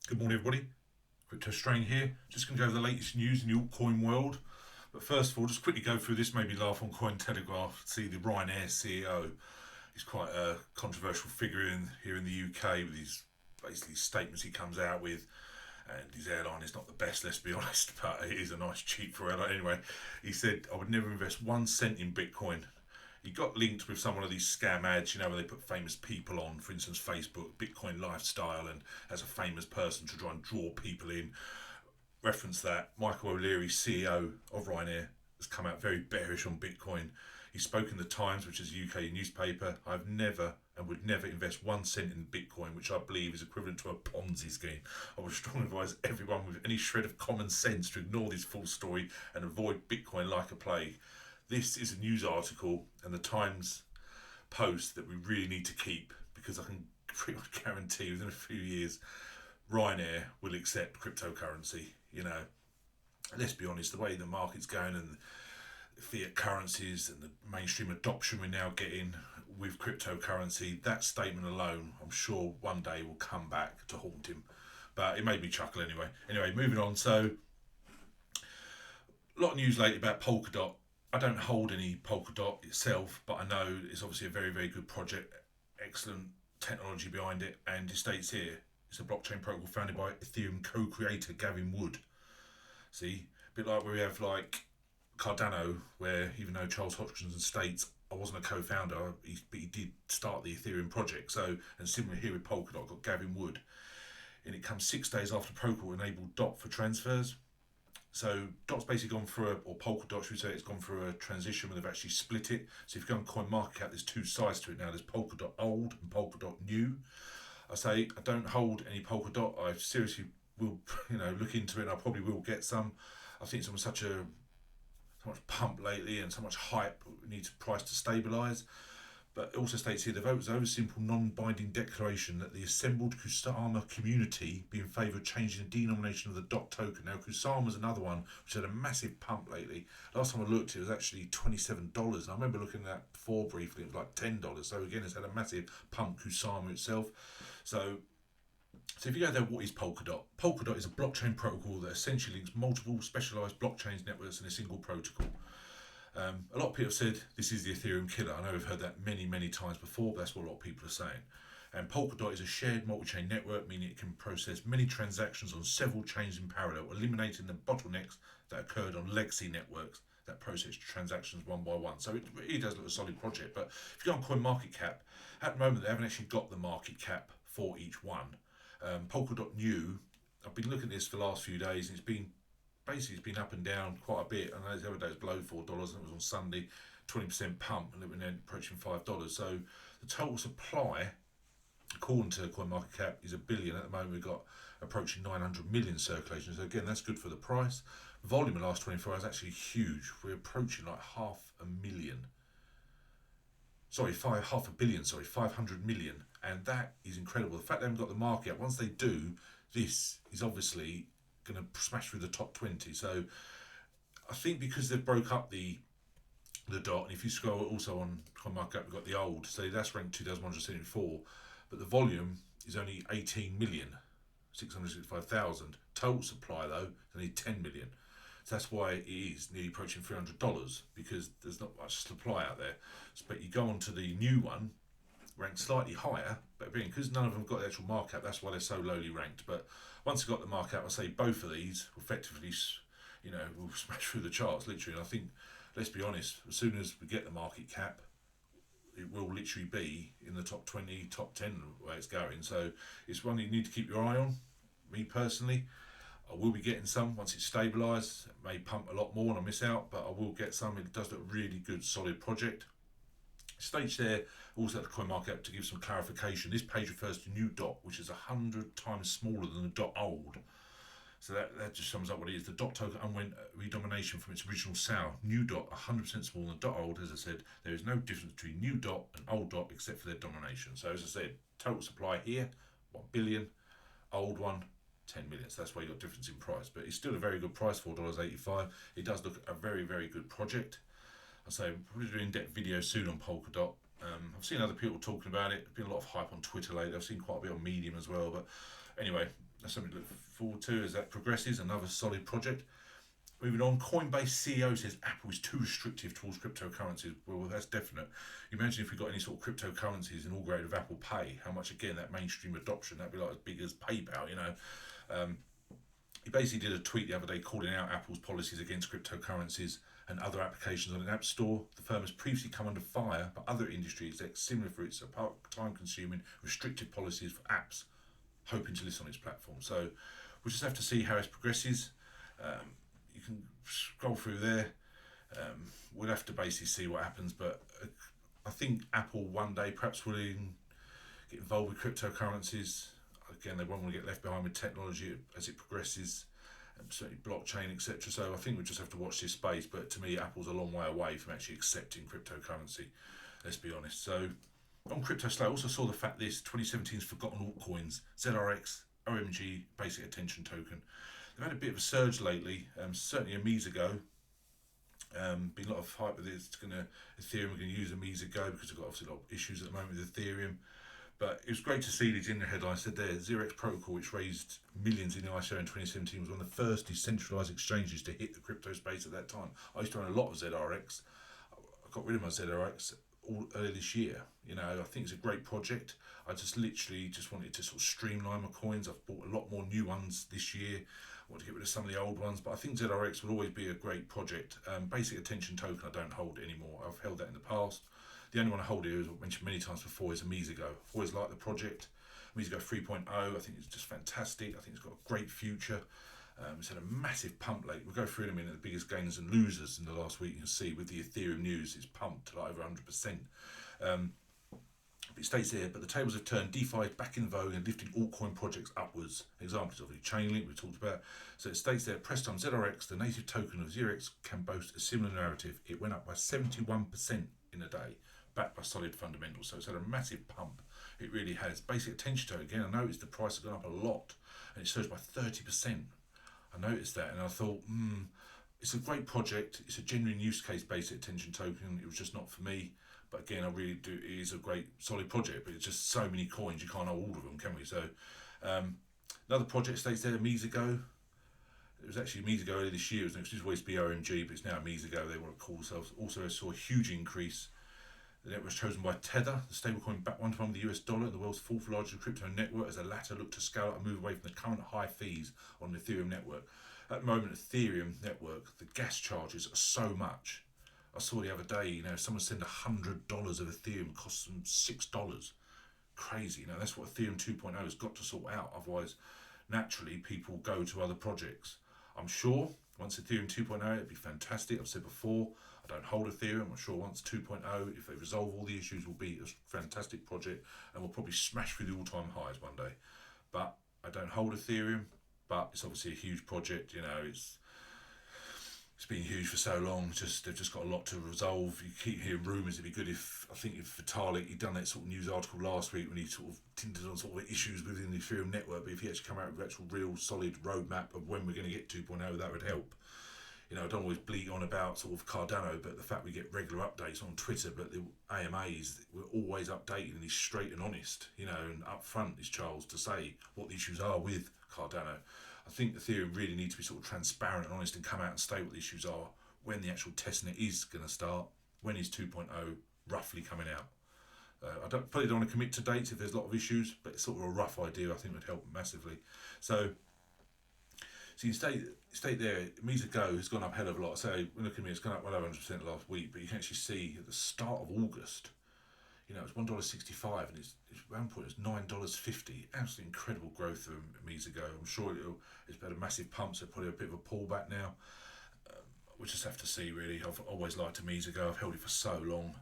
Good morning, everybody. Crypto STRANG here. Just going to go over the latest news in the altcoin world. But first of all, just quickly go through this, maybe laugh on Cointelegraph. See the Ryanair CEO. He's quite a controversial figure here in the UK with his basically statements he comes out with. And his airline is not the best, let's be honest, but it is a nice cheap for airline. Anyway, he said, I would never invest 1 cent in Bitcoin. He got linked with some one of these scam ads, where they put famous people on, for instance, Facebook, Bitcoin lifestyle, and as a famous person to try and draw people in. Reference that. Michael O'Leary, CEO of Ryanair, has come out very bearish on Bitcoin. He spoke in the Times, which is a UK newspaper. I've never and would never invest 1 cent in Bitcoin, which I believe is equivalent to a Ponzi scheme. I would strongly advise everyone with any shred of common sense to ignore this full story and avoid Bitcoin like a plague. This is a news article and the Times post that we really need to keep, because I can pretty much guarantee within a few years Ryanair will accept cryptocurrency. Let's be honest, the way the market's going and fiat currencies and the mainstream adoption we're now getting with cryptocurrency, that statement alone, I'm sure one day will come back to haunt him. But it made me chuckle anyway. Anyway, moving on. So, a lot of news lately about Polkadot. I don't hold any Polkadot itself, but I know it's obviously a very, very good project, excellent technology behind it, and it states here it's a blockchain protocol founded by Ethereum co-creator Gavin Wood. See, a bit like where we have like Cardano, where even though Charles Hoskinson states I wasn't a co-founder, but he did start the Ethereum project. So, and similar here with Polkadot, got Gavin Wood, and it comes 6 days after Protocol enabled DOT for transfers. So DOT's basically gone through, or Polkadot should we say, it's gone through a transition where they've actually split it. So if you go on CoinMarketCap, there's two sides to it now. There's Polkadot old and Polkadot new. I say I don't hold any Polkadot. I seriously will, look into it. And I probably will get some. I think it's on such much pump lately and so much hype. We need to price to stabilise. But it also states here the vote was over simple non-binding declaration that the assembled Kusama community be in favour of changing the denomination of the DOT token. Now Kusama is another one which had a massive pump lately. Last time I looked it was actually $27, and I remember looking at that before briefly, it was like $10. So again it's had a massive pump, Kusama itself. So if you go there, what is Polkadot? Polkadot is a blockchain protocol that essentially links multiple specialised blockchain networks in a single protocol. A lot of people have said this is the Ethereum killer. I know we've heard that many, many times before, but that's what a lot of people are saying. And Polkadot is a shared multi-chain network, meaning it can process many transactions on several chains in parallel, eliminating the bottlenecks that occurred on legacy networks that process transactions one by one. So it really does look a solid project. But if you go on CoinMarketCap, at the moment they haven't actually got the market cap for each one. Polkadot new, I've been looking at this for the last few days, and it's been up and down quite a bit. I know the other day it was below $4, and it was on Sunday, 20% pump, and it went then approaching $5. So the total supply, according to CoinMarketCap, is 1 billion. At the moment, we've got approaching 900 million circulation. So again, that's good for the price. Volume in the last 24 hours is actually huge. We're approaching like half a billion, 500 million. And that is incredible. The fact they haven't got the market up, once they do, this is obviously going to smash through the top 20. So I think because they've broke up the DOT, and if you scroll also on CoinMarketCap, we've got the old, so that's ranked 2,174, but the volume is only 18,665,000. Total supply though is only 10 million. So that's why it is nearly approaching $300, because there's not much supply out there. But you go on to the new one, ranked slightly higher, but again, because none of them got the actual markup, that's why they're so lowly ranked. But once you've got the markup, I say both of these effectively, will smash through the charts literally. And I think, let's be honest, as soon as we get the market cap, it will literally be in the top 20, top 10 where it's going. So it's one you need to keep your eye on. Me personally, I will be getting some once it's stabilised. It may pump a lot more and I miss out, but I will get some. It does look really good, solid project. States there also at the CoinMarketCap to give some clarification. This page refers to new DOT, which is 100 times smaller than the DOT old. So that just sums up what it is. The DOT token underwent redomination from its original sale. New DOT 100% smaller than DOT old. As I said, there is no difference between new DOT and old DOT except for their domination. So as I said, total supply here 1 billion, old one 10 million. So that's why you got difference in price, but it's still a very good price, $4.85. It does look a very, very good project. I say we'll probably do an in-depth video soon on Polkadot. I've seen other people talking about it. There's been a lot of hype on Twitter lately. I've seen quite a bit on Medium as well. But anyway, That's something to look forward to as that progresses. Another solid project. Moving on, Coinbase CEO says Apple is too restrictive towards cryptocurrencies. Well, that's definite. You imagine if we got any sort of cryptocurrencies inaugurated with Apple Pay, how much, again, that mainstream adoption, that'd be like as big as PayPal, you know. He basically did a tweet the other day calling out Apple's policies against cryptocurrencies and other applications on an app store. The firm has previously come under fire by other industry execs similar for its time-consuming, restrictive policies for apps, hoping to list on its platform. So we'll just have to see how it progresses. You can scroll through there. We'll have to basically see what happens, but I think Apple one day perhaps will get involved with cryptocurrencies. Again, they won't want to get left behind with technology as it progresses, certainly blockchain, etc. So I think we just have to watch this space. But to me, Apple's a long way away from actually accepting cryptocurrency. Let's be honest. So on crypto slow, I also saw the fact this 2017's forgotten altcoins, ZRX, OMG, basic attention token. They've had a bit of a surge lately. Certainly a MEES ago. Been a lot of hype with it. It's Ethereum are going to use a MEES ago because they've got obviously a lot of issues at the moment with Ethereum. But it was great to see these in the headline. Said there, ZRX protocol, which raised millions in the ICO in 2017, was one of the first decentralized exchanges to hit the crypto space at that time. I used to own a lot of ZRX. I got rid of my ZRX earlier this year. You know, I think it's a great project. I just literally wanted to sort of streamline my coins. I've bought a lot more new ones this year. I want to get rid of some of the old ones, but I think ZRX will always be a great project. Basic attention token, I don't hold anymore. I've held that in the past. The only one I hold here, as I've mentioned many times before, is a MEES ago. I've always liked the project. MEES ago 3.0, I think it's just fantastic. I think it's got a great future. It's had a massive pump lately. We'll go through in a minute the biggest gainers and losers in the last week. You can see with the Ethereum news, it's pumped to like over 100%. It states here, but the tables have turned. DeFi is back in vogue and lifting altcoin projects upwards. Examples of Chainlink we talked about. So it states there, pressed on ZRX, the native token of ZRX can boast a similar narrative. It went up by 71% in a day, backed by solid fundamentals. So it's had a massive pump. It really has. Basic attention to it again. I noticed the price has gone up a lot, and it surged by 30%. I noticed that, and I thought, it's a great project. It's a genuine use case basic attention token. It was just not for me. But again, I really do. It is a great, solid project, but it's just so many coins, you can't hold all of them, can we? So, another project states there, MEES ago. It was actually MEES ago earlier this year. It was always be OMG, but it's now MEES ago. They want to call themselves. Also, I saw a huge increase. The network was chosen by Tether, the stablecoin backed one-to-one with the US dollar, the world's fourth largest crypto network, as the latter looked to scale up and move away from the current high fees on the Ethereum network. At the moment, Ethereum network, the gas charges are so much. I saw the other day, you know, someone send $100 of Ethereum costs them $6. Crazy, you know, that's what Ethereum 2.0 has got to sort out. Otherwise, naturally, people go to other projects. I'm sure once Ethereum 2.0, it'd be fantastic. I've said before, I don't hold Ethereum. I'm sure once 2.0, if they resolve all the issues, will be a fantastic project and we'll probably smash through the all-time highs one day. But I don't hold Ethereum, but it's obviously a huge project, you know, it's been huge for so long. They've just got a lot to resolve. You keep hearing rumours. It'd be good if Vitalik, he'd done that sort of news article last week when he sort of tinted on sort of issues within the Ethereum network. But if he actually come out with an actual real solid roadmap of when we're going to get 2.0, that would help. You know, I don't always bleat on about sort of Cardano, but the fact we get regular updates on Twitter, but the AMAs, we're always updating and he's straight and honest, you know, and upfront is Charles to say what the issues are with Cardano. I think Ethereum really needs to be sort of transparent and honest and come out and state what the issues are, when the actual testnet is going to start, when is 2.0 roughly coming out. I probably don't want to commit to dates if there's a lot of issues, but it's sort of a rough idea I think would help massively. So you state there, MEES ago has gone up a hell of a lot. So look at me, it's gone up well over 100% last week, but you can actually see at the start of August, you know, it's $1.65 and it's around point it's $9.50. Absolutely incredible growth from MEES ago. I'm sure it's had a massive pump, so probably a bit of a pullback now. We'll just have to see really. I've always liked MEES ago. I've held it for so long.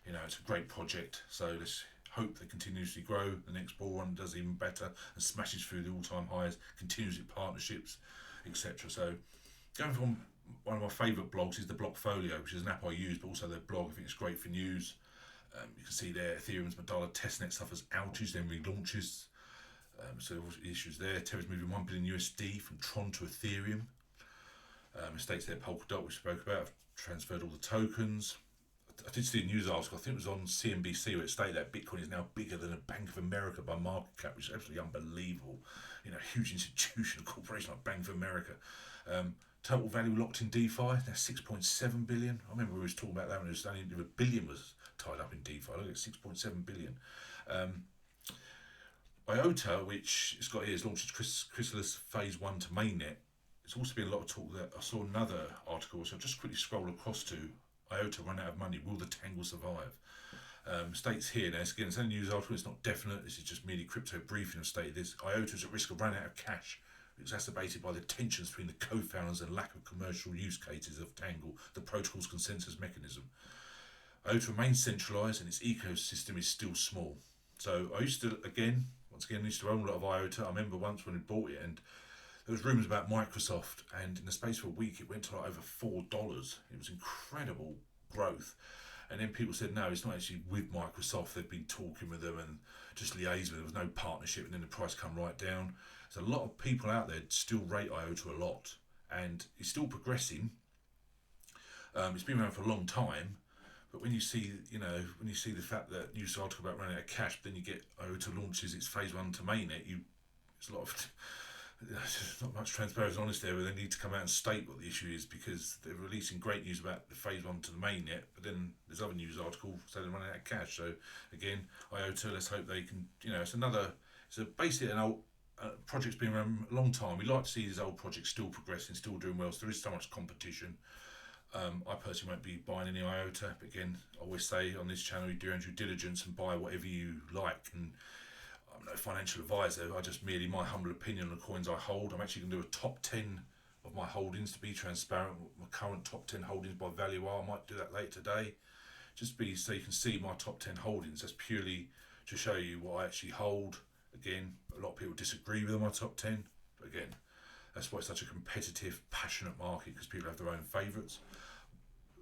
You know, it's a great project. So let's hope they continuously grow. The next bull run does even better and smashes through the all-time highs, continues its partnerships, etc. So going from one of my favourite blogs is the Blockfolio, which is an app I use, but also their blog. I think it's great for news. You can see there, Ethereum's Mandala testnet suffers outages, then relaunches. So issues there. Tether's moving $1 billion USD from Tron to Ethereum. It states there, Polkadot, which we spoke about, have transferred all the tokens. I did see a news article, I think it was on CNBC, where it stated that Bitcoin is now bigger than a Bank of America by market cap, which is absolutely unbelievable. You know, huge institution, a corporation like Bank of America. Total value locked in DeFi, now 6.7 billion. I remember we was talking about that when it was only a billion was tied up in DeFi. Look at 6.7 billion. IOTA, which it's got here, has launched its Chrysalis Phase 1 to mainnet. There's also been a lot of talk that I saw another article, so I'll just quickly scroll across to IOTA run out of money. Will the Tangle survive? States here, now again, it's only a news article, it's not definite, this is just merely crypto briefing of stated this. IOTA is at risk of running out of cash, exacerbated by the tensions between the co-founders and lack of commercial use cases of Tangle, the protocol's consensus mechanism. IOTA remains centralised and its ecosystem is still small. So I used to, once again, I used to own a lot of IOTA. I remember once when we bought it, and there was rumours about Microsoft, and in the space of a week it went to like over $4. It was incredible growth. And then people said, no, it's not actually with Microsoft. They've been talking with them and just liaised with them. There was no partnership, and then the price come right down. There's a lot of people out there still rate IOTA a lot, and it's still progressing. It's been around for a long time, but when you see, the fact that news article about running out of cash, but then you get IOTA launches its phase 1 to mainnet, it's a lot of. There's not much transparency honest there, but they need to come out and state what the issue is, because they're releasing great news about the phase 1 to the mainnet, but then there's other news articles saying they're running out of cash. So again, IOTA, let's hope they can. It's basically an old project's been around a long time. We like to see these old projects still progressing, still doing well. So there is so much competition. I personally won't be buying any IOTA, but again, I always say on this channel, you do your due diligence and buy whatever you like. And I'm no financial advisor. I just merely my humble opinion on the coins I hold. I'm actually going to do a top 10 of my holdings to be transparent. My current top 10 holdings by value are. I might do that later today. So you can see my top 10 holdings. That's purely to show you what I actually hold. Again, a lot of people disagree with my top 10, but again, that's why it's such a competitive, passionate market, because people have their own favourites.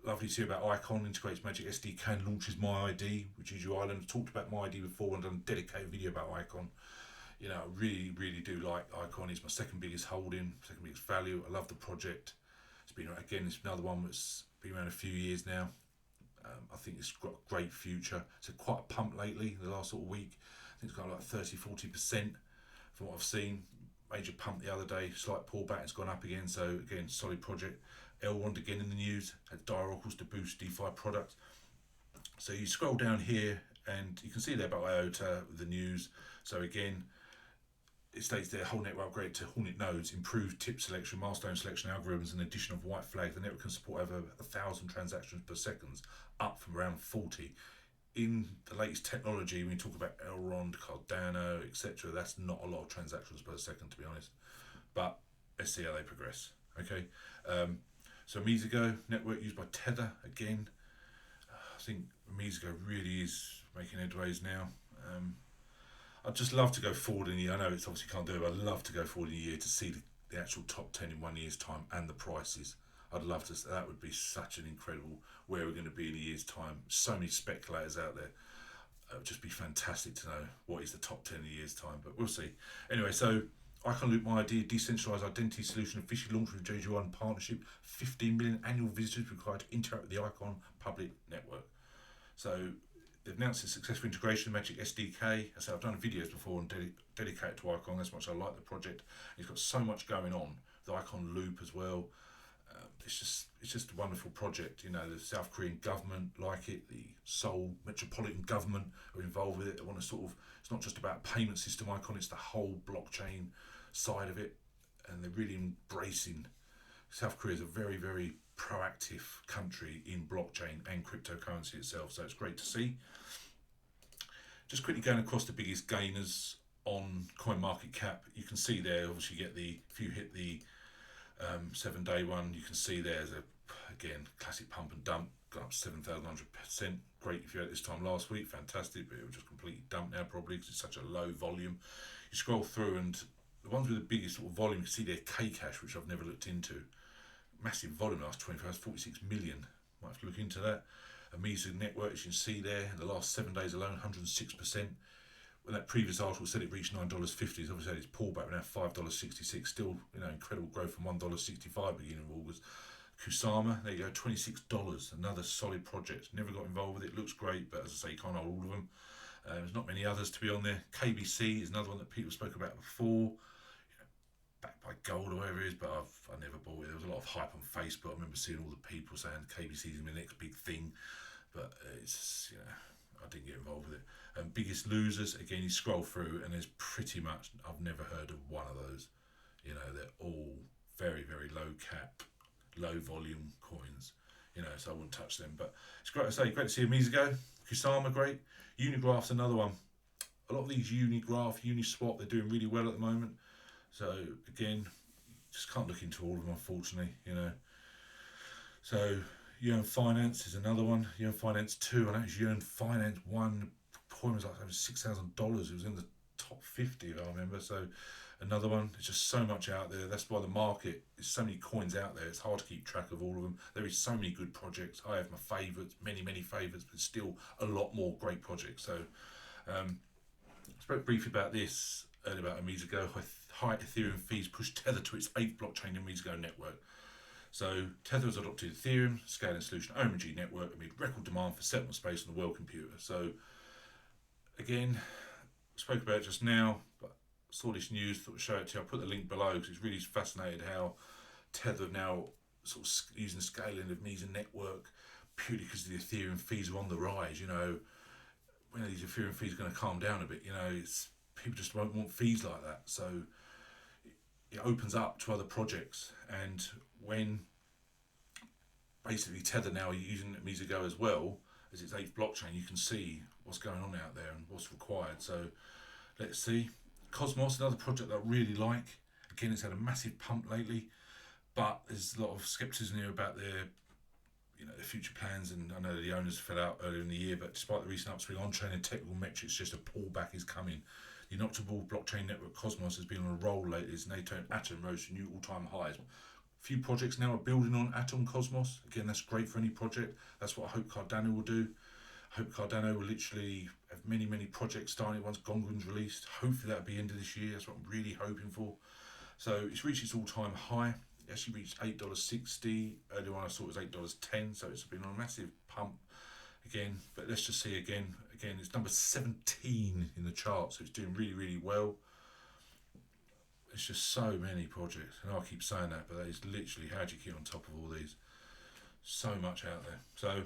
Lovely to hear about Icon integrates Magic SDK and launches My ID, which is your island. I've talked about My ID before and done a dedicated video about Icon. I really, really do like Icon. It's my second biggest holding, second biggest value. I love the project. It's another one that's been around a few years now. I think it's got a great future. It's had quite a pump lately, the last sort of week. I think it's got like 30-40% from what I've seen. Major pump the other day, slight pullback, it's gone up again. So again, solid project. Elrond again in the news, had dire oracles to boost DeFi products. So you scroll down here and you can see there about IOTA, the news. So again, it states there, whole network upgrade to Hornet nodes, improved tip selection, milestone selection algorithms, and addition of white flag. The network can support over 1,000 transactions per second, up from around 40. In the latest technology, when you talk about Elrond, Cardano, etc., that's not a lot of transactions per second, to be honest. But let's see how they progress. Okay. So Mezego, network used by Tether, again. I think Mezego really is making headways now. I'd just love to go forward in a year. I know it's obviously can't do it, but I'd love to go forward in a year to see the actual top 10 in 1 year's time and the prices. I'd love to. That would be such an incredible where we're going to be in a year's time. So many speculators out there. It would just be fantastic to know what is the top 10 in a year's time, but we'll see. Anyway, so Icon Loop My ID, decentralised identity solution, officially launched with JG1 partnership. 15 million annual visitors required to interact with the Icon public network. So they've announced a successful integration of Magic SDK. As I said, I've done videos before and dedicated to Icon. That's how much I like the project. It's got so much going on. The Icon Loop as well. It's just a wonderful project. The South Korean government like it. The Seoul metropolitan government are involved with it. They want to it's not just about payment system Icon. It's the whole blockchain side of it, and they're really embracing. South Korea is a very, very proactive country in blockchain and cryptocurrency itself, so it's great to see. Just quickly going across the biggest gainers on CoinMarketCap, you can see there, obviously if you hit the 7-day one, you can see there's again classic pump and dump, got up 7,100%. Great if you had it this time last week, fantastic, but it was just completely dumped now probably because it's such a low volume. You scroll through and the ones with the biggest sort of volume, you can see their K-Cash, which I've never looked into. Massive volume last 24 hours, 46 million. Might have to look into that. A Mesa network, as you can see there, in the last 7 days alone, 106%. When that previous article said it reached $9.50, it's obviously had its pullback, we're now $5.66. Still, incredible growth from $1.65 beginning of August. Kusama, there you go, $26, another solid project. Never got involved with it, looks great, but as I say, you can't hold all of them. There's not many others to be on there. KBC is another one that people spoke about before, backed by gold or whatever it is, but I never bought it. There was a lot of hype on Facebook. I remember seeing all the people saying KBC is the next big thing, but it's, I didn't get involved with it. Biggest losers, again, you scroll through and there's pretty much, I've never heard of one of those. They're all very, very low cap, low volume coins, so I wouldn't touch them. But it's great to see Visa go. Kusama, great. Unigraph's another one. A lot of these Unigraph, Uniswap, they're doing really well at the moment. So again, just can't look into all of them, unfortunately, So Yearn Finance is another one. Yearn Finance 2, I know it's Yearn Finance 1, coin was like over $6,000. It was in the top 50, if I remember. So another one. There's just so much out there. That's why the market, there's so many coins out there. It's hard to keep track of all of them. There is so many good projects. I have my favourites, many favourites, but still a lot more great projects. So I spoke briefly about this earlier about a Visa ago. High Ethereum fees push Tether to its 8th blockchain in Visa network. So Tether has adopted Ethereum scaling solution OMG network amid record demand for settlement space on the world computer. So again, spoke about it just now, but saw this news, thought I'd show it to you. I'll put the link below because it's really fascinated how Tether now sort of using scaling of Visa network purely because the Ethereum fees are on the rise. When are these Ethereum fees are going to calm down a bit? It's people just won't want fees like that. So it opens up to other projects, and when basically Tether now are using Visa Go as well as its 8th blockchain, you can see what's going on out there and what's required. So let's see. Cosmos, another project that I really like. Again, it's had a massive pump lately, but there's a lot of skepticism here about their future plans, and I know the owners fell out earlier in the year, but despite the recent upswing on-chain and technical metrics, just a pullback is coming. The inoctable blockchain network Cosmos has been on a roll lately as NATO and Atom rose to new all-time highs. A few projects now are building on Atom Cosmos. Again, that's great for any project. That's what I hope Cardano will do. I hope Cardano will literally have many projects starting once Gongrun's released. Hopefully that'll be end of this year. That's what I'm really hoping for. So it's reached its all-time high. It actually reached $8.60. Earlier on I saw it was $8.10, so it's been on a massive pump again. But let's just see again, it's number 17 in the chart, so it's doing really well. It's just so many projects, and I keep saying that, but that is literally how do you keep on top of all these? So much out there. So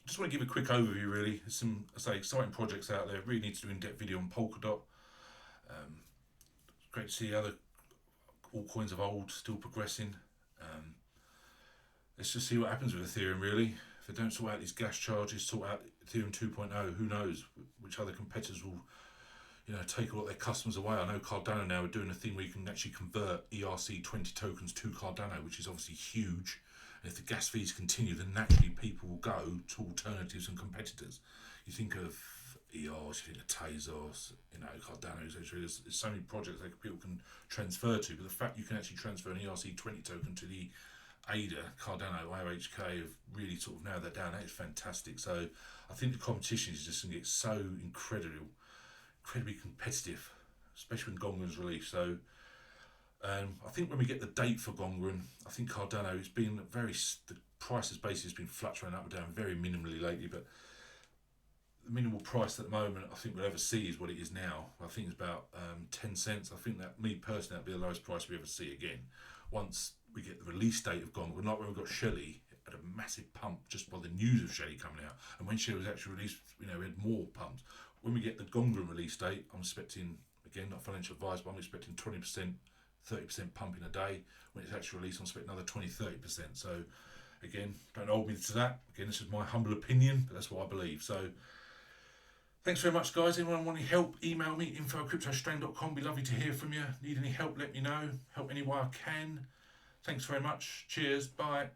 just want to give a quick overview really. There's some, exciting projects out there. Really need to do an in-depth video on Polkadot. Great to see other altcoins of old still progressing. Let's just see what happens with Ethereum really. If they don't sort out these gas charges, sort out Ethereum 2.0, who knows which other competitors will take all their customers away. I know Cardano now are doing a thing where you can actually convert ERC20 tokens to Cardano, which is obviously huge. And if the gas fees continue, then naturally people will go to alternatives and competitors. You think of EOS, you think of Tezos, Cardano, etc. There's so many projects that people can transfer to, but the fact you can actually transfer an ERC20 token to the ADA, Cardano, IOHK have really sort of narrowed that down. That is fantastic. So I think the competition is just going to get so incredibly competitive, especially when Gongrun's released. So I think when we get the date for Gongrun, I think Cardano, it's been the price has basically been fluctuating up and down very minimally lately, but the minimal price at the moment I think we'll ever see is what it is now. I think it's about 10 cents. I think that, me personally, that'll be the lowest price we ever see again once we get the release date of Gongrun. Like when we got Shelly at a massive pump just by the news of Shelly coming out, and when Shelly was actually released, we had more pumps. When we get the Gongrun release date, I'm expecting, again, not financial advice, but I'm expecting 20%, 30% pump in a day. When it's actually released, I'm expecting another 20-30%. So again, don't hold me to that. Again, this is my humble opinion, but that's what I believe. So thanks very much, guys. Anyone want any help, email me, info@cryptostrang.com. Be lovely to hear from you. Need any help, let me know. Help any way I can. Thanks very much. Cheers. Bye.